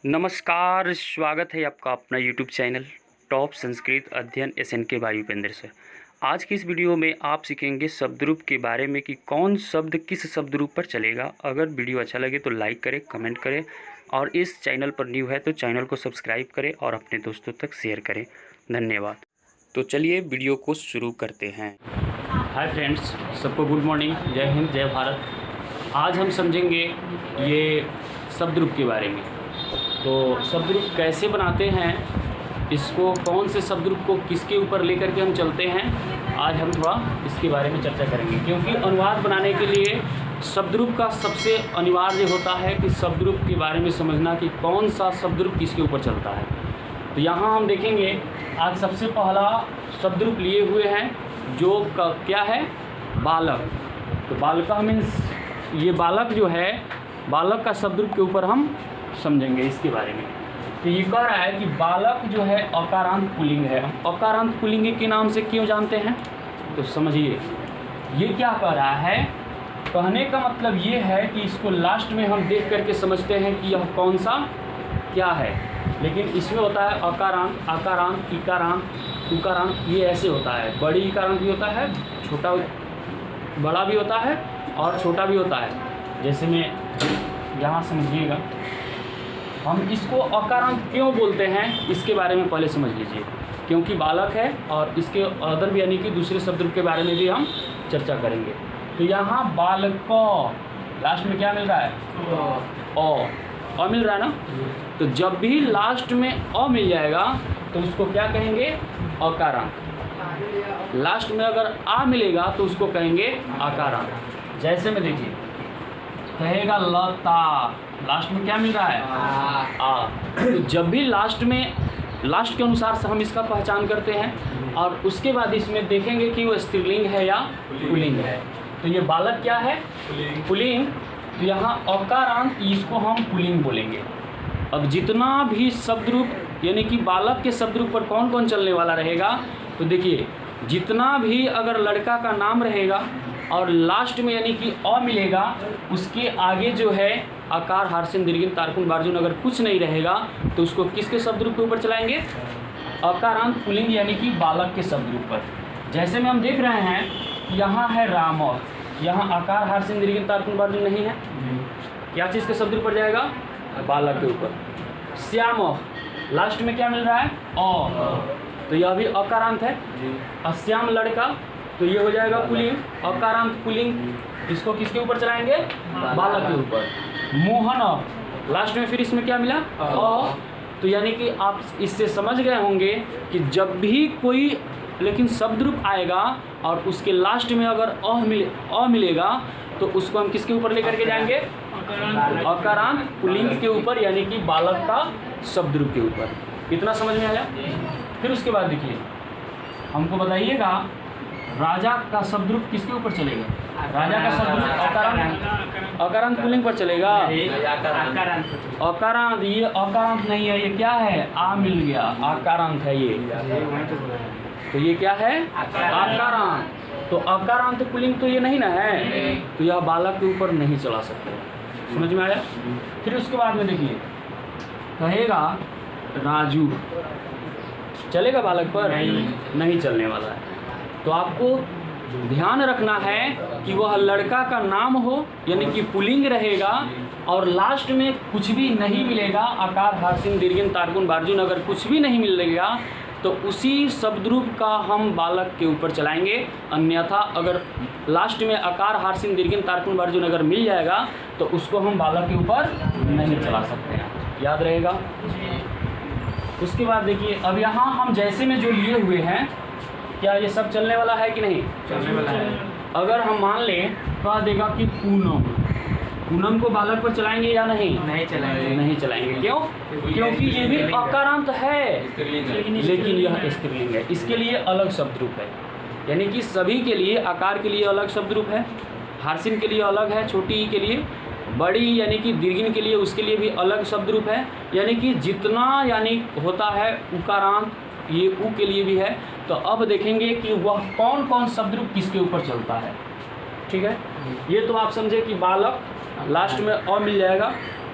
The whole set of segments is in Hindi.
नमस्कार, स्वागत है आपका अपना यूट्यूब चैनल टॉप संस्कृत अध्ययन SNK भाई उपेंद्र से। आज की इस वीडियो में आप सीखेंगे शब्दरूप के बारे में कि कौन शब्द किस शब्दरूप पर चलेगा। अगर वीडियो अच्छा लगे तो लाइक करें, कमेंट करें और इस चैनल पर न्यू है तो चैनल को सब्सक्राइब करें और अपने दोस्तों तक शेयर करें। धन्यवाद। तो चलिए वीडियो को शुरू करते हैं। हाय फ्रेंड्स, सबको गुड मॉर्निंग, जय हिंद, जय भारत। आज हम समझेंगे ये शब्दरूप के बारे में। तो शब्दरूप कैसे बनाते हैं, इसको कौन से शब्दरूप को किसके ऊपर लेकर के हम चलते हैं, आज हम थोड़ा इसके बारे में चर्चा करेंगे। क्योंकि अनुवाद बनाने के लिए शब्दरूप का सबसे अनिवार्य होता है कि शब्दरूप के बारे में समझना कि कौन सा शब्दरूप किसके ऊपर चलता है। तो यहाँ हम देखेंगे आज सबसे पहला शब्दरूप लिए हुए हैं जो क्या है, बालक। तो बालका मीन्स ये बालक जो है, बालक का शब्दरूप के ऊपर हम समझेंगे इसके बारे में। तो ये कह रहा है कि बालक जो है अकारांत पुल्लिंग है। अकारांत पुल्लिंग के नाम से क्यों जानते हैं, तो समझिए ये क्या कह रहा है। कहने का मतलब ये है कि इसको लास्ट में हम देख करके समझते हैं कि यह कौन सा क्या है, लेकिन इसमें होता है अकारांत, आकारांत, इकारांत, उकारांत। ये ऐसे होता है, बड़ी इकारांत भी होता है, छोटा बड़ा भी होता है और छोटा भी होता है। जैसे में यहाँ समझिएगा, हम इसको अकारांत क्यों बोलते हैं इसके बारे में पहले समझ लीजिए। क्योंकि बालक है और इसके अदर भी यानी कि दूसरे शब्दरूप के बारे में भी हम चर्चा करेंगे। तो यहाँ बालक लास्ट में क्या मिल रहा है, अ मिल रहा है ना। तो जब भी लास्ट में अ मिल जाएगा तो उसको क्या कहेंगे, अकारांत। लास्ट में अगर आ मिलेगा तो उसको कहेंगे आकारांत। जैसे में देखिए, कहेगा लता, लास्ट में क्या मिल रहा है, आ। तो जब भी लास्ट में, लास्ट के अनुसार से हम इसका पहचान करते हैं और उसके बाद इसमें देखेंगे कि वो स्त्रीलिंग है या पुल्लिंग है। तो ये बालक क्या है, पुल्लिंग। तो यहाँ अकारांत, इसको हम पुल्लिंग बोलेंगे। अब जितना भी शब्दरूप यानी कि बालक के शब्दरूप पर कौन कौन चलने वाला रहेगा, तो देखिए जितना भी अगर लड़का का नाम रहेगा और लास्ट में यानी कि अ मिलेगा, उसके आगे जो है आकार, हार्सिन, दीर्घिन, तारकुन, बार्जुन अगर कुछ नहीं रहेगा तो उसको किसके शब्दरूप के ऊपर चलाएंगे, अकारांत पुल्लिंग यानी कि बालक के शब्दरूप पर। जैसे में हम देख रहे हैं यहाँ है राम, यहाँ आकार, हार्सिन, दीर्घिन, तारकुन, बार्जुन नहीं है, क्या चीज़ के शब्दरूप पर जाएगा, बालक के ऊपर। श्याम, लास्ट में क्या मिल रहा है, अ, तो यह भी अकारांत है। अश्याम लड़का, तो ये हो जाएगा पुल्लिंग, अकारांत पुल्लिंग। इसको किसके ऊपर चलाएंगे, बालक के ऊपर। मोहन, लास्ट में फिर इसमें क्या मिला, अ। तो यानी कि आप इससे समझ गए होंगे कि जब भी कोई लेकिन शब्दरूप आएगा और उसके लास्ट में अगर अ मिलेगा तो उसको हम किसके ऊपर लेकर के जाएंगे, अकारांत पुल्लिंग के ऊपर यानी कि बालक का शब्दरूप के ऊपर। इतना समझ में आया। फिर उसके बाद देखिए, हमको बताइएगा राजा का शब्दरूप किसके ऊपर चलेगा, राजा का शब्दरूप अकारांत पुल्लिंग पर चलेगा, अकारांत। ये अकारांत नहीं है, ये क्या है, आ मिल गया, आकारांत है ये। तो ये क्या है, आकारांत। तो अकारांत पुल्लिंग तो ये नहीं ना है, तो यह बालक के ऊपर नहीं चला सकते। समझ में आया। फिर उसके बाद में देखिए, कहेगा राजू, चलेगा बालक पर, नहीं चलने वाला है। तो आपको ध्यान रखना है कि वह लड़का का नाम हो यानी कि पुल्लिंग रहेगा और लास्ट में कुछ भी नहीं मिलेगा, आकार, हार्सिन, दीर्घिन, तारकुन, बार्जुन अगर कुछ भी नहीं मिलेगा तो उसी शब्दरूप का हम बालक के ऊपर चलाएंगे। अन्यथा अगर लास्ट में आकार, हार्सिन, दीर्घिन, तारकुन, बार्जुन अगर मिल जाएगा तो उसको हम बालक के ऊपर नहीं चला सकते हैं, याद रहेगा। उसके बाद देखिए, अब यहाँ हम जैसे में जो लिए हुए हैं, क्या ये सब चलने वाला है कि नहीं, चलने वाला है। अगर हम मान लें, कह देगा कि पूनम, पूनम को बालक पर चलाएंगे या नहीं, नहीं चलाएंगे, नहीं चलाएंगे। क्यों, क्योंकि ये भी अकारांत है लेकिन यह स्त्रीलिंग है, इसके लिए अलग शब्दरूप है। यानी कि सभी के लिए, आकार के लिए अलग शब्दरूप है, हार्सिन के लिए अलग है, छोटी ई के लिए, बड़ी यानी कि दीर्घिन के लिए उसके लिए भी अलग शब्दरूप है। यानी कि जितना यानी होता है उकारांत, ये उ के लिए भी है। तो अब देखेंगे कि वह कौन कौन शब्दरूप किसके ऊपर चलता है। ठीक है, ये तो आप समझे कि बालक लास्ट में अ मिल जाएगा,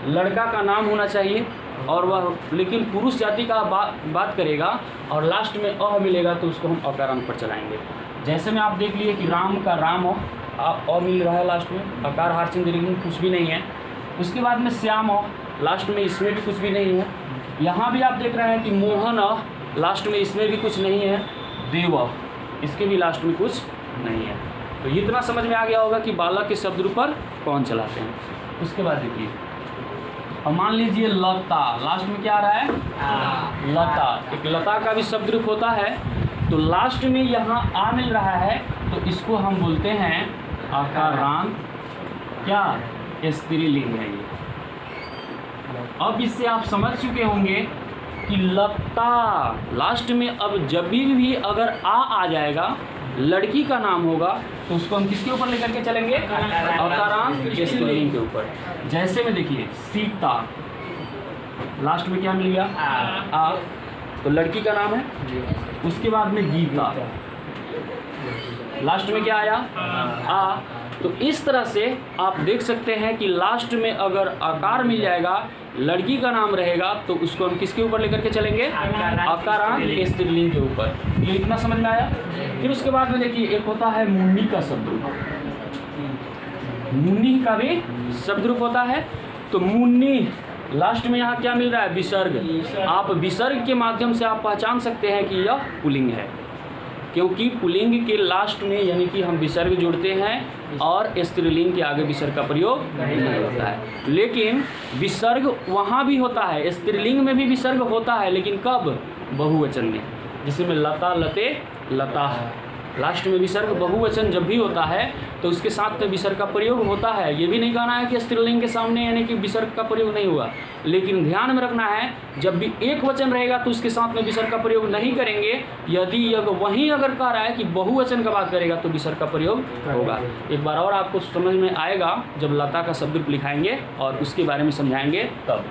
लड़का का नाम होना चाहिए, और वह लेकिन पुरुष जाति का बात करेगा और लास्ट में अ मिलेगा तो उसको हम अकारांत पर चलाएंगे। जैसे में आप देख लिए कि राम का राम अ मिल रहा है लास्ट में, अकार हार्सिन दीर्घ कुछ भी नहीं है। उसके बाद में श्याम लास्ट में, इसमें भी कुछ भी नहीं है। यहाँ भी आप देख रहे हैं कि मोहन लास्ट में, इसमें भी कुछ नहीं है। देव इसके भी लास्ट में कुछ नहीं है। तो इतना समझ में आ गया होगा कि बालक के शब्द रूप पर कौन चलाते हैं। उसके बाद देखिए, अब मान लीजिए लता, लास्ट में क्या आ रहा है? लता। एक लता का भी शब्द रूप होता है। तो लास्ट में यहाँ आ मिल रहा है तो इसको हम बोलते हैं अकारांत, क्या स्त्रीलिंग है ये। अब इससे आप समझ चुके होंगे कि लता लास्ट में अब जब भी अगर आ जाएगा, लड़की का नाम होगा, तो उसको हम किसके ऊपर लेकर के चलेंगे? अकारांत स्त्रीलिंग के ऊपर। जैसे में देखिए सीता, लास्ट में क्या मिल गया? आ, तो लड़की का नाम है। उसके बाद में गीता, लास्ट में क्या आया? आ। तो इस तरह से आप देख सकते हैं कि लास्ट में अगर आकार मिल जाएगा, लड़की का नाम रहेगा, तो उसको हम किसके ऊपर लेकर के चलेंगे? अकारांत स्त्रीलिंग के ऊपर। ये इतना समझ में आया। फिर उसके बाद में देखिए, एक होता है मुन्नी का शब्द रूप। मुन्नी का भी शब्द रूप होता है। तो मुन्नी लास्ट में यहाँ क्या मिल रहा है? विसर्ग। आप विसर्ग के माध्यम से आप पहचान सकते हैं कि यह पुल्लिंग है, क्योंकि पुल्लिंग के लास्ट में यानी कि हम विसर्ग जोड़ते हैं और स्त्रीलिंग के आगे विसर्ग का प्रयोग नहीं होता है। लेकिन विसर्ग वहाँ भी होता है, स्त्रीलिंग में भी विसर्ग होता है, लेकिन कब? बहुवचन में, जिसमें लता, लते, लता, लास्ट में विसर्ग बहुवचन जब भी होता है तो उसके साथ में विसर्ग का प्रयोग होता है। ये भी नहीं कहना है कि स्त्रीलिंग के सामने यानी कि विसर्ग का प्रयोग नहीं हुआ, लेकिन ध्यान में रखना है जब भी एक वचन रहेगा तो उसके साथ में विसर्ग का प्रयोग नहीं करेंगे। यदि वहीं अगर कह रहा है कि बहुवचन का बात करेगा तो विसर्ग का प्रयोग होगा। एक बार और आपको समझ में आएगा जब लता का शब्द लिखाएंगे और उसके बारे में समझाएंगे तब।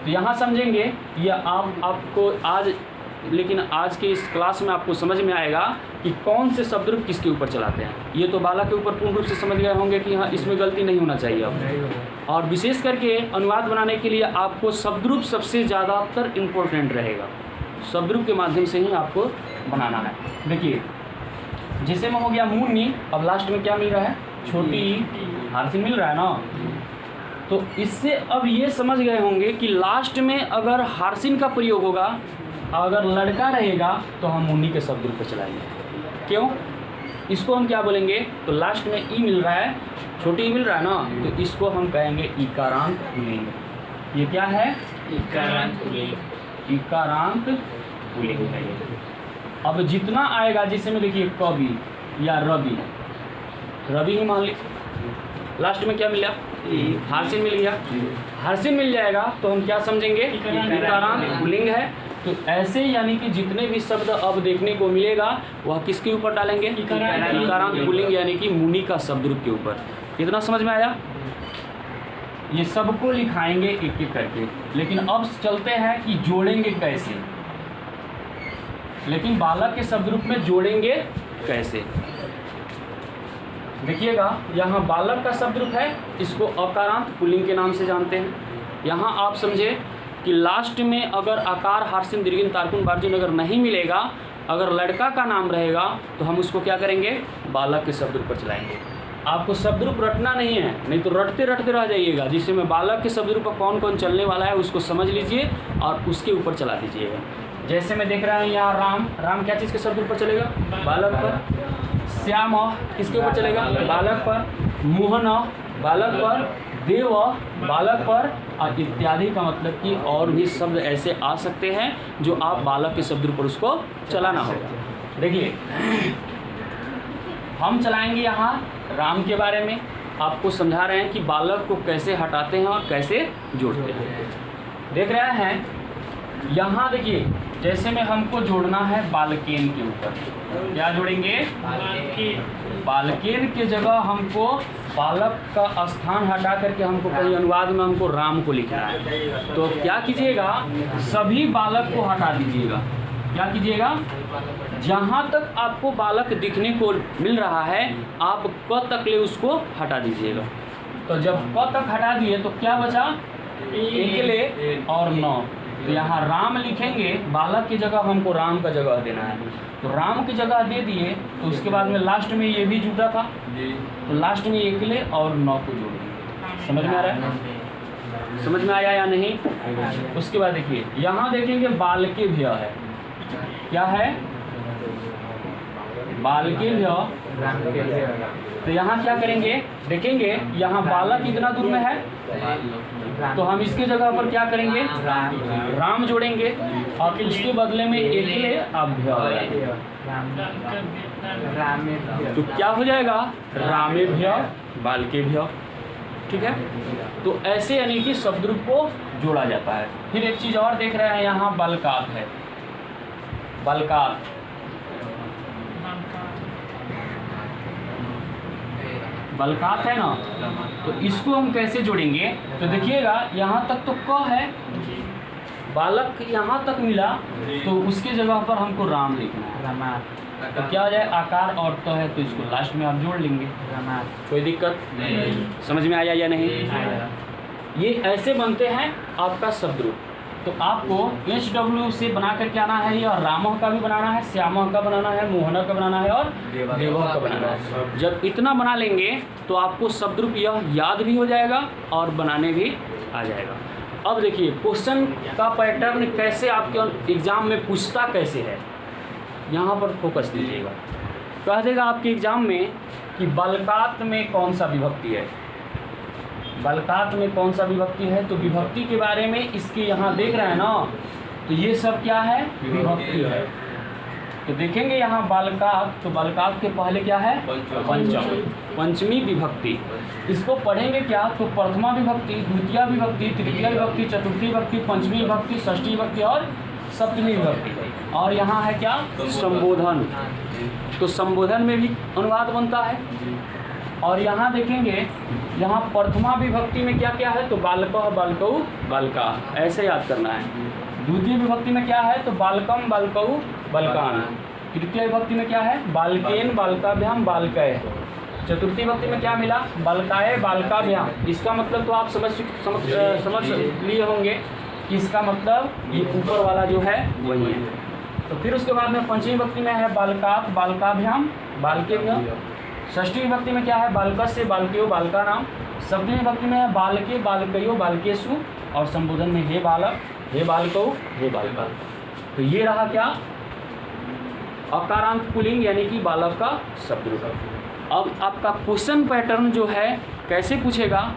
तो यहाँ समझेंगे यह आपको आज, लेकिन आज के इस क्लास में आपको समझ में आएगा कि कौन से शब्द रूप किसके ऊपर चलाते हैं। ये तो बालक के ऊपर पूर्ण रूप से समझ गए होंगे कि हाँ इसमें गलती नहीं होना चाहिए अब। और विशेष करके अनुवाद बनाने के लिए आपको शब्द रूप सबसे ज़्यादातर इम्पोर्टेंट रहेगा। शब्द रूप के माध्यम से ही आपको बनाना है। देखिए जैसे में हो गया मुन्नी, अब लास्ट में क्या मिल रहा है? छोटी हार्सिन मिल रहा है ना। तो इससे अब ये समझ गए होंगे कि लास्ट में अगर हार्सिन का प्रयोग होगा, अगर लड़का रहेगा तो हम मुन्नी के शब्द रूप पर चलाएंगे। क्यों? इसको हम क्या बोलेंगे? तो लास्ट में ई मिल रहा है, छोटी ई मिल रहा है ना, तो इसको हम कहेंगे इकारांत पुल्लिंग। ये क्या है? इकारांत पुल्लिंग। इकारांत पुल्लिंग है ये। अब जितना आएगा, जैसे में देखिए कवि या रवि, रवि ही मान ली, लास्ट में क्या मिला? हार्सिन मिल गया। हार्सिन मिल जाएगा तो हम क्या समझेंगे? इकारांत पुल्लिंग है। तो ऐसे यानी कि जितने भी शब्द अब देखने को मिलेगा वह किसके ऊपर डालेंगे? इकारांत पुल्लिंग यानी कि मुनि का शब्द रूप के ऊपर। इतना समझ में आया? ये सबको लिखाएंगे एक एक करके, लेकिन अब चलते हैं कि जोड़ेंगे कैसे। लेकिन बालक के शब्द रूप में जोड़ेंगे कैसे? देखिएगा, यहाँ बालक का शब्द रूप है, इसको अकारांत पुल्लिंग के नाम से जानते हैं। यहाँ आप समझे कि लास्ट में अगर आकार हार्सिन दीर्घिन तारकुन बार्जुन अगर नहीं मिलेगा, अगर लड़का का नाम रहेगा तो हम उसको क्या करेंगे? बालक के शब्द रूप पर चलाएंगे। आपको शब्द रूप रटना नहीं है, नहीं तो रटते रटते रह जाइएगा। जिससे में बालक के शब्द रूप पर कौन कौन चलने वाला है उसको समझ लीजिए और उसके ऊपर चला दीजिएगा। जैसे मैं देख रहा हूँ यहाँ राम, राम क्या चीज़ के शब्द रूप पर चलेगा? बालक पर। श्याम किसके ऊपर चलेगा? बालक पर। मोहन बालक पर। देव बालक पर, और इत्यादि का मतलब कि और भी शब्द ऐसे आ सकते हैं जो आप बालक के शब्द पर उसको चलाना होगा। देखिए हम चलाएंगे यहाँ राम के बारे में, आपको समझा रहे हैं कि बालक को कैसे हटाते हैं और कैसे जोड़ते हैं। देख रहे हैं यहाँ, देखिए जैसे में हमको जोड़ना है बालकेन के ऊपर, क्या जोड़ेंगे? बालकेन के जगह हमको बालक का स्थान हटा करके हमको कहीं अनुवाद में हमको राम को लिखना है। तो क्या कीजिएगा? सभी बालक को हटा दीजिएगा। क्या कीजिएगा? जहाँ तक आपको बालक दिखने को मिल रहा है आप क तक ले उसको हटा दीजिएगा। तो जब क तक हटा दिए तो क्या बचा? एकले और नौ। तो यहाँ राम लिखेंगे, बालक की जगह हमको राम का जगह देना है, तो राम की जगह दे दिए। तो उसके बाद में लास्ट में ये भी जुटा था, तो लास्ट में एकले और नौ को जोड़ दिए। समझ में आ रहा है? समझ में आया या नहीं? उसके बाद देखिए यहाँ देखेंगे बालके भ्य है, क्या है? बालके भ्य। तो यहाँ क्या करेंगे, देखेंगे यहाँ बालक कितना दूर में है, तो हम इसके जगह पर क्या करेंगे, राम जोड़ेंगे और फिर उसके बदले में एकले अभ्य, तो क्या हो जाएगा, रामे भ्य बालके भ्य। ठीक है, तो ऐसे यानी कि शब्द रूप को जोड़ा जाता है। फिर एक चीज और देख रहे हैं, यहाँ बलकात है, बलकात। बलकात है ना, तो इसको हम कैसे जोड़ेंगे, तो देखिएगा यहाँ तक तो क है, बालक यहाँ तक मिला, तो उसके जगह पर हमको राम लिखना है। तो क्या हो जाए, आकार और तो है, तो इसको लास्ट में आप जोड़ लेंगे, कोई दिक्कत नहीं। समझ में आया या नहीं? ये ऐसे बनते हैं आपका शब्द रूप। तो आपको HW से बना करके आना है, या रामह का भी बनाना है, श्यामह का बनाना है, मोहना का बनाना है और देवह का बनाना है। जब इतना बना लेंगे तो आपको शब्द रूप यह याद भी हो जाएगा और बनाने भी आ जाएगा। अब देखिए क्वेश्चन का पैटर्न कैसे आपके एग्जाम में पूछता कैसे है, यहाँ पर फोकस दीजिएगा। कह देगा आपके एग्जाम में कि बलकात में कौन सा विभक्ति है, बलकात में कौन सा विभक्ति है। तो विभक्ति के बारे में इसके यहाँ देख रहे हैं ना, तो ये सब क्या है, विभक्ति है। तो देखेंगे यहाँ बालकात, तो बालकात के पहले क्या है, पंचम, पंचमी विभक्ति। इसको पढ़ेंगे क्या, तो प्रथमा विभक्ति, द्वितीय विभक्ति, तृतीय विभक्ति, चतुर्थी विभक्ति, पंचमी विभक्ति, षष्ठी विभक्ति और सप्तमी विभक्ति। और यहाँ है क्या, संबोधन। तो संबोधन में भी अनुवाद बनता है। और यहाँ देखेंगे, यहाँ प्रथमा विभक्ति में क्या क्या है, तो बालकः बालकौ बालका, ऐसे याद करना है। द्वितीय विभक्ति में क्या है, तो बालकम बालकौ बालकान। तृतीय विभक्ति में क्या है, बालकेन बालकाभ्याम बालकय। चतुर्थी विभक्ति में क्या मिला, बालकाय बालकाभ्याम। इसका मतलब तो आप समझ लिए होंगे कि इसका मतलब ये ऊपर वाला जो है वही है। तो फिर उसके बाद में पंचमी विभक्ति में है बालकात बालकाभ्याम बालकेभ्याम। षष्ठी विभक्ति में क्या है, बालकस्य बालकयो बालका नाम। सप्तमी विभक्ति में है बालके बालकयो बालकेषु। और संबोधन में हे बालक हे बालको हे बालिका। तो ये रहा क्या, अकारांत पुल्लिंग यानी कि बालक का शब्द रूप। अब आपका क्वेश्चन पैटर्न जो है कैसे पूछेगा,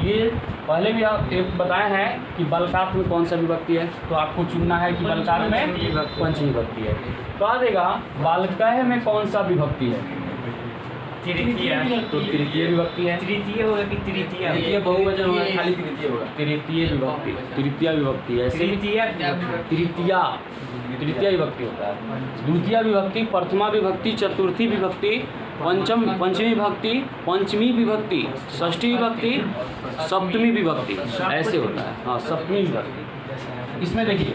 ये पहले भी आप एक बताए हैं कि बलकात में कौन सा विभक्ति है। तो आपको चुनना है कि बलकात में पंचमी विभक्ति है। तो आ देगा बालकः में कौन सा विभक्ति है, तृतीय। तो तृतीय विभक्ति है। तृतीय होगा कि तृतीय, तृतीय बहुवचन होगा, खाली तृतीय होगा, तृतीय विभक्ति, तृतीय विभक्ति ऐसे तृतीय विभक्ति होता है। द्वितीय विभक्ति, प्रथमा विभक्ति, चतुर्थी विभक्ति, पंचमी विभक्ति, पंचमी विभक्ति, षष्ठी विभक्ति, सप्तमी विभक्ति, ऐसे होता है। हाँ, सप्तमी विभक्ति। इसमें देखिए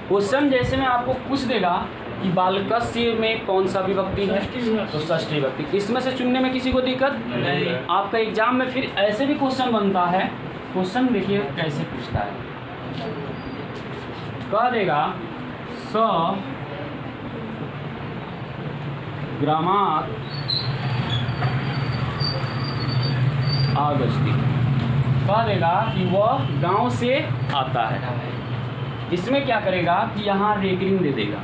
क्वेश्चन जैसे में आपको पूछ देगा कि बालकस्य में कौन सा विभक्ति है, तो षष्ठी विभक्ति। इसमें से चुनने में किसी को दिक्कत नहीं। आपका एग्जाम में फिर ऐसे भी क्वेश्चन बनता है। क्वेश्चन देखिए कैसे पूछता है, कह देगा स ग्रामात् आगच्छति, कह देगा कि वह गांव से आता है। इसमें क्या करेगा कि यहाँ रेकरिंग दे देगा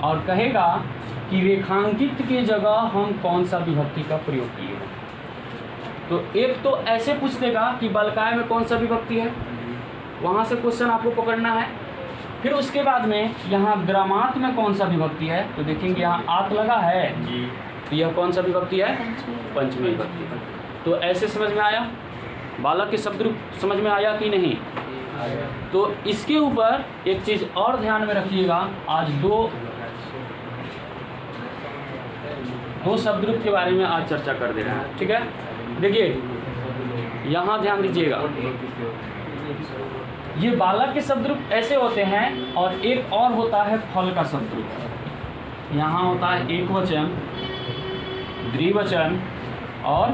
और कहेगा कि रेखांकित के जगह हम कौन सा विभक्ति का प्रयोग किए हैं। तो एक तो ऐसे पूछ देगा कि बलकाय में कौन सा विभक्ति है, वहाँ से क्वेश्चन आपको पकड़ना है। फिर उसके बाद में यहाँ ग्रामात में कौन सा विभक्ति है, तो देखेंगे यहाँ आत लगा है, तो यह कौन सा विभक्ति है, पंचमी विभक्ति। तो ऐसे समझ में आया, बालक के शब्द रूप समझ में आया कि नहीं। तो इसके ऊपर एक चीज़ और ध्यान में रखिएगा, आज दो शब्द रूप के बारे में आज चर्चा कर दे रहे हैं। ठीक है, देखिए यहाँ ध्यान दीजिएगा, ये बालक के शब्द रूप ऐसे होते हैं और एक और होता है फल का शब्द रूप। यहाँ होता है एक वचन, द्विवचन और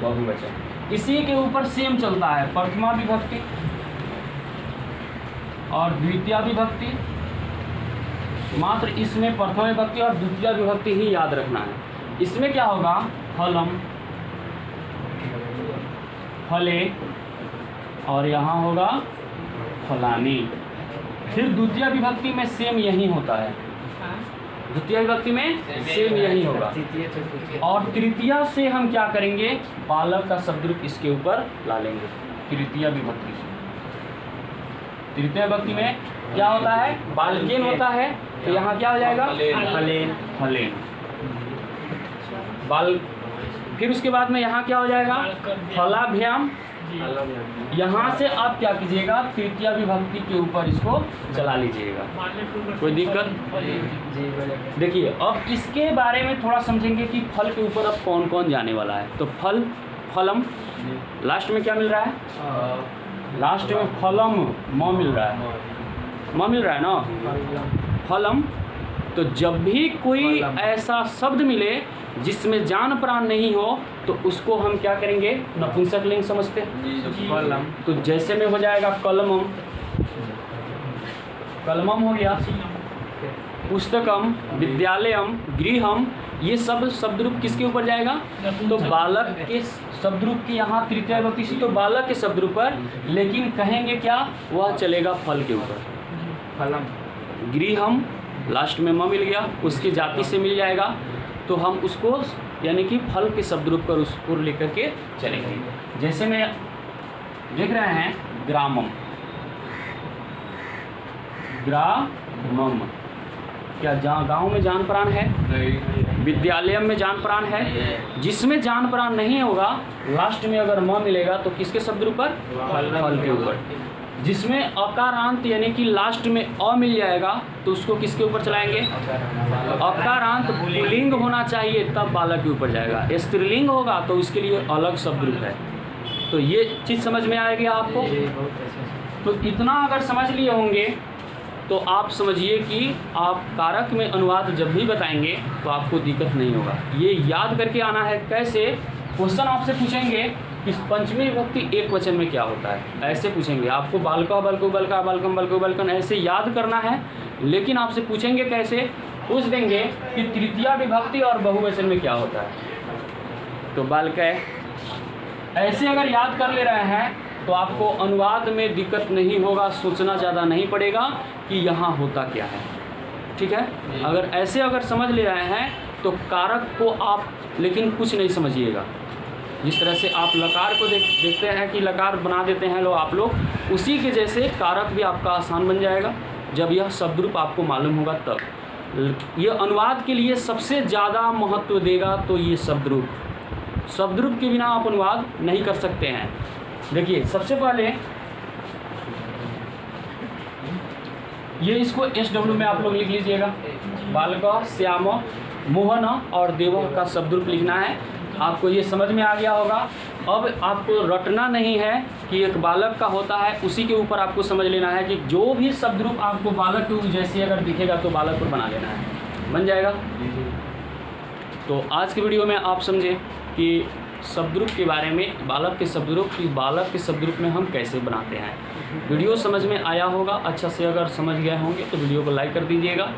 बहुवचन। इसी के ऊपर सेम चलता है प्रथमा विभक्ति और द्वितीय विभक्ति। मात्र इसमें प्रथमा विभक्ति और द्वितीय विभक्ति ही याद रखना है। इसमें क्या होगा, फलम, फले, और यहाँ होगा फलानी। फिर द्वितीय विभक्ति में सेम यही होता है, द्वितीय विभक्ति में सेम यही होगा। और तृतीय से हम क्या करेंगे, बालक का शब्द रूप इसके ऊपर ला लेंगे तृतीय विभक्ति से। तृतीय विभक्ति में क्या होता है, बालकेन होता है, तो यहाँ क्या हो जाएगा, फलेन, फलेन बाल। फिर उसके बाद में यहाँ क्या हो जाएगा, फलाभ्याम। यहाँ से आप क्या कीजिएगा, तृतीय विभक्ति के ऊपर इसको चला लीजिएगा, कोई दिक्कत। देखिए अब इसके बारे में थोड़ा समझेंगे कि फल के ऊपर अब कौन कौन जाने वाला है। तो फल, फलम, लास्ट में क्या मिल रहा है, लास्ट में फलम म मिल रहा है, म मिल रहा है ना, फलम। तो जब भी कोई ऐसा शब्द मिले जिसमें जान प्राण नहीं हो तो उसको हम क्या करेंगे, नपुंसक लिंग समझते हैं। तो जैसे में हो जाएगा कलमम, कलमम हो गया, पुस्तकम, विद्यालयम, गृहम, ये सब शब्द रूप किसके ऊपर जाएगा, तो बालक के शब्द रूप की यहाँ तृतीय विभक्ति से तो बालक के शब्द रूप पर, लेकिन कहेंगे क्या, वह चलेगा फल के ऊपर, फलम। गृहम लास्ट में म मिल गया, उसकी जाति से मिल जाएगा, तो हम उसको यानी कि फल के शब्द रूप पर उसको लेकर के चलेंगे। जैसे में देख रहे हैं ग्रामम, ग्रामम, क्या गाँव में जान प्राण है, विद्यालय में जान प्राण है। जिसमें जान प्राण नहीं होगा लास्ट में अगर म मिलेगा तो किसके शब्द रूप पर, फल के ऊपर। जिसमें अकारांत यानी कि लास्ट में अ मिल जाएगा तो उसको किसके ऊपर चलाएंगे, अकारांत पुल्लिंग होना चाहिए तब बालक के ऊपर जाएगा। स्त्रीलिंग होगा तो उसके लिए अलग शब्द रूप है। तो ये चीज़ समझ में आएगी आपको। तो इतना अगर समझ लिए होंगे तो आप समझिए कि आप कारक में अनुवाद जब भी बताएंगे तो आपको दिक्कत नहीं होगा। ये याद करके आना है। कैसे, क्वेश्चन आपसे पूछेंगे कि पंचमी विभक्ति एक वचन में क्या होता है, ऐसे पूछेंगे आपको, बालका, बलको, बलका, बालकम, बलको, बलकन, ऐसे याद करना है। लेकिन आपसे पूछेंगे कैसे, पूछ देंगे कि तृतीया विभक्ति और बहुवचन में क्या होता है, तो बालक है। ऐसे अगर याद कर ले रहे हैं तो आपको अनुवाद में दिक्कत नहीं होगा, सोचना ज़्यादा नहीं पड़ेगा कि यहाँ होता क्या है। ठीक है, अगर ऐसे अगर समझ ले रहे हैं तो कारक को आप लेकिन कुछ नहीं समझिएगा। जिस तरह से आप लकार को देखते हैं कि लकार बना देते हैं आप लोग, उसी के जैसे कारक भी आपका आसान बन जाएगा जब यह शब्द रूप आपको मालूम होगा तब। यह अनुवाद के लिए सबसे ज़्यादा महत्व देगा तो ये शब्द रूप के बिना आप अनुवाद नहीं कर सकते हैं। देखिए सबसे पहले ये इसको SW में आप लोग लिख लीजिएगा। बालक, श्याम, मोहन और देव का शब्द रूप लिखना है। आपको ये समझ में आ गया होगा। अब आपको रटना नहीं है कि एक बालक का होता है, उसी के ऊपर आपको समझ लेना है कि जो भी शब्द रूप आपको बालक के जैसे अगर दिखेगा तो बालक पर बना लेना है, बन जाएगा। तो आज के वीडियो में आप समझे कि शब्द रूप के बारे में, बालक के शब्द रूप में हम कैसे बनाते हैं। वीडियो समझ में आया होगा। अच्छा से अगर समझ गए होंगे तो वीडियो को लाइक कर दीजिएगा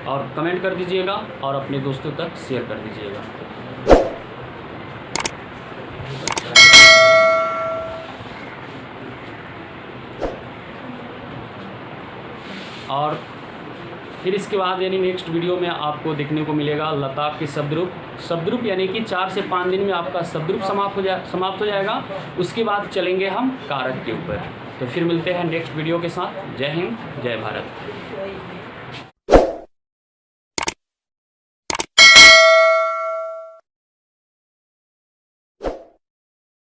और कमेंट कर दीजिएगा और अपने दोस्तों तक शेयर कर दीजिएगा। और फिर इसके बाद यानी नेक्स्ट वीडियो में आपको देखने को मिलेगा लता के शब्द रूप यानी कि 4 से 5 दिन में आपका शब्द रूप समाप्त हो जाएगा। उसके बाद चलेंगे हम कारक के ऊपर। तो फिर मिलते हैं नेक्स्ट वीडियो के साथ। जय हिंद, जय भारत।